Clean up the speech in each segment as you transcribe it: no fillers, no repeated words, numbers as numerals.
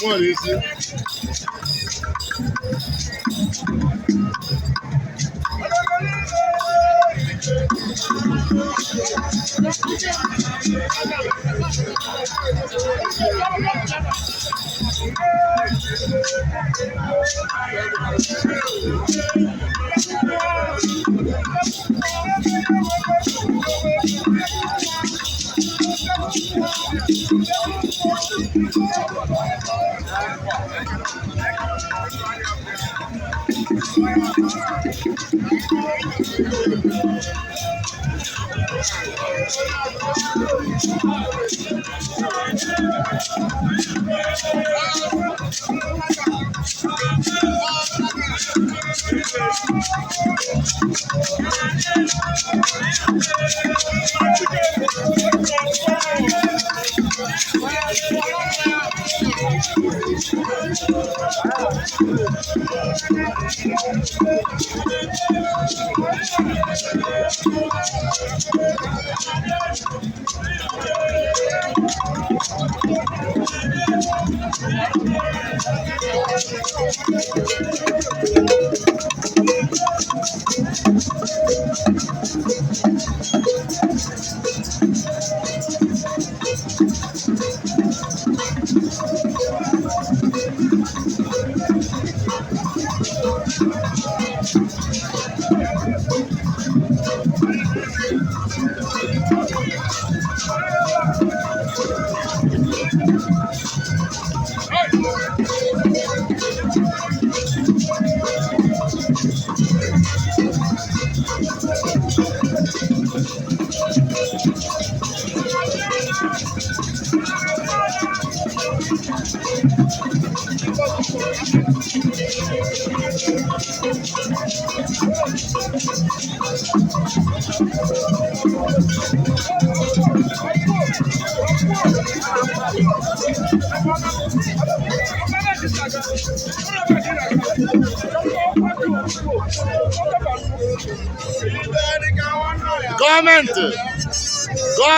What is it?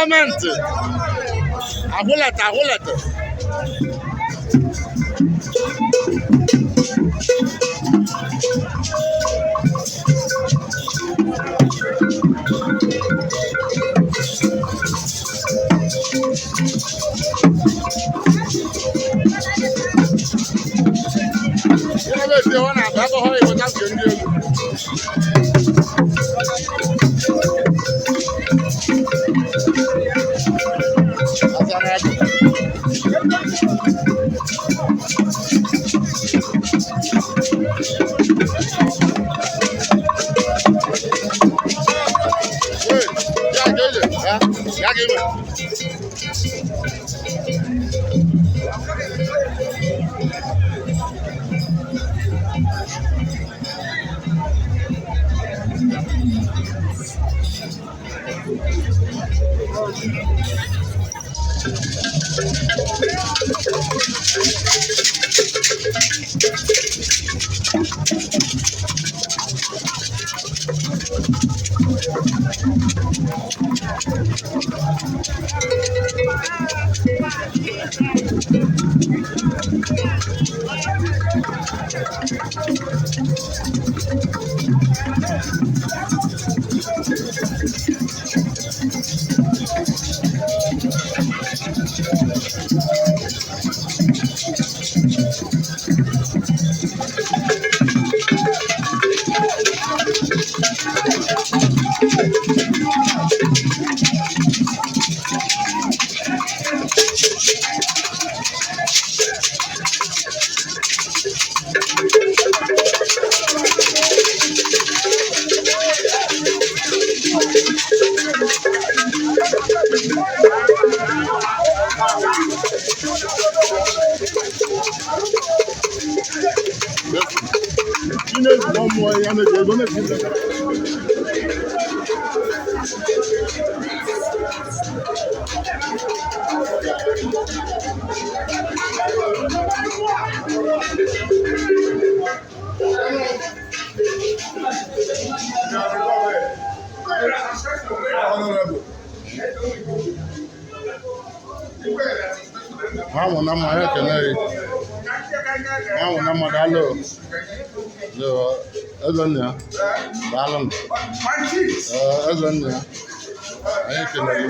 Government. Ahulata. Vamos na maya kenari. Vamos na madalo. Yo, azanya. Balam. Azanya. Ayi kenari.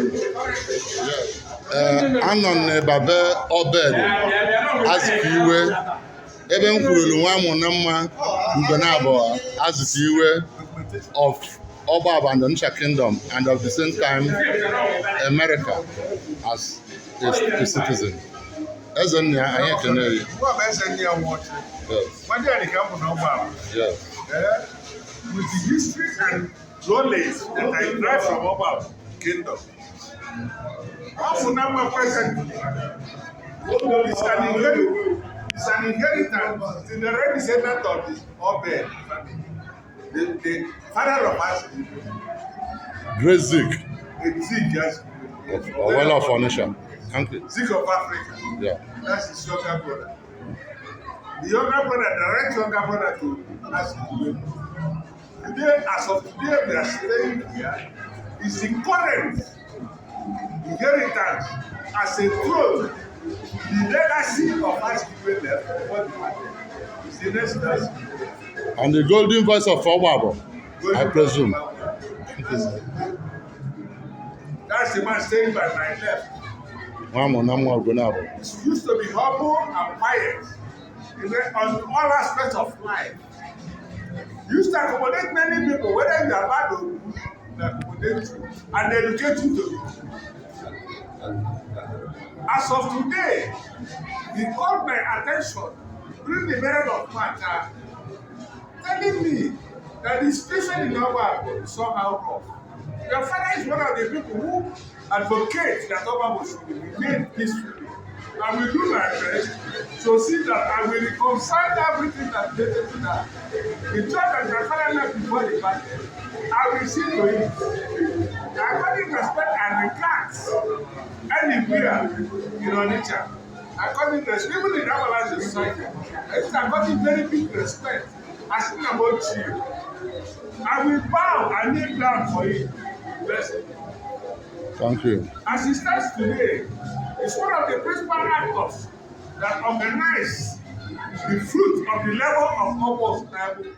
Anon ne babe obed. Azikiwe. Ebe nkwuru nwa mo na mma Ugonabo Azikiwe of Oba Abandonisha Kingdom and of the same time America as a citizen. Ezenya anyị kenere. Yes. Yes. With the history and knowledge that I derive from Oba Kingdom. Ofunama present it's an inheritance in the red descendant of this Obed family. The father of us, Great Zik. Zik, yes. Owella of Onisha. Zik of Africa. Yeah. That's his younger brother. The younger brother, direct younger brother to Azikiwe. Today, as of today, we are staying here. Is the current inheritance as a throne. The legacy of Azikiwe left, what is the next legacy? And the golden voice of Obabo, I presume. That's the man staying by my left. He used to be humble and quiet on all aspects of life. He used to accommodate many people, whether in their bad or good, accommodate you and educate you to be. As of today, he called my attention during the period of matter, telling me that the situation in Oba is somehow rough. Your father is one of the people who advocate that Oba should be remain peacefully. I will do my best to see that I will reconcile everything that related to that. The job that my father left before the battle, I will see to it. According to respect and regards anywhere in Onitsha, according to respect, even in our society, it's according to very big respect. I think about you. I will bow and kneel down for you. Bless you. Thank you. As it stands today, it's one of the principal actors that organize the fruit of the level of Oba's Bible.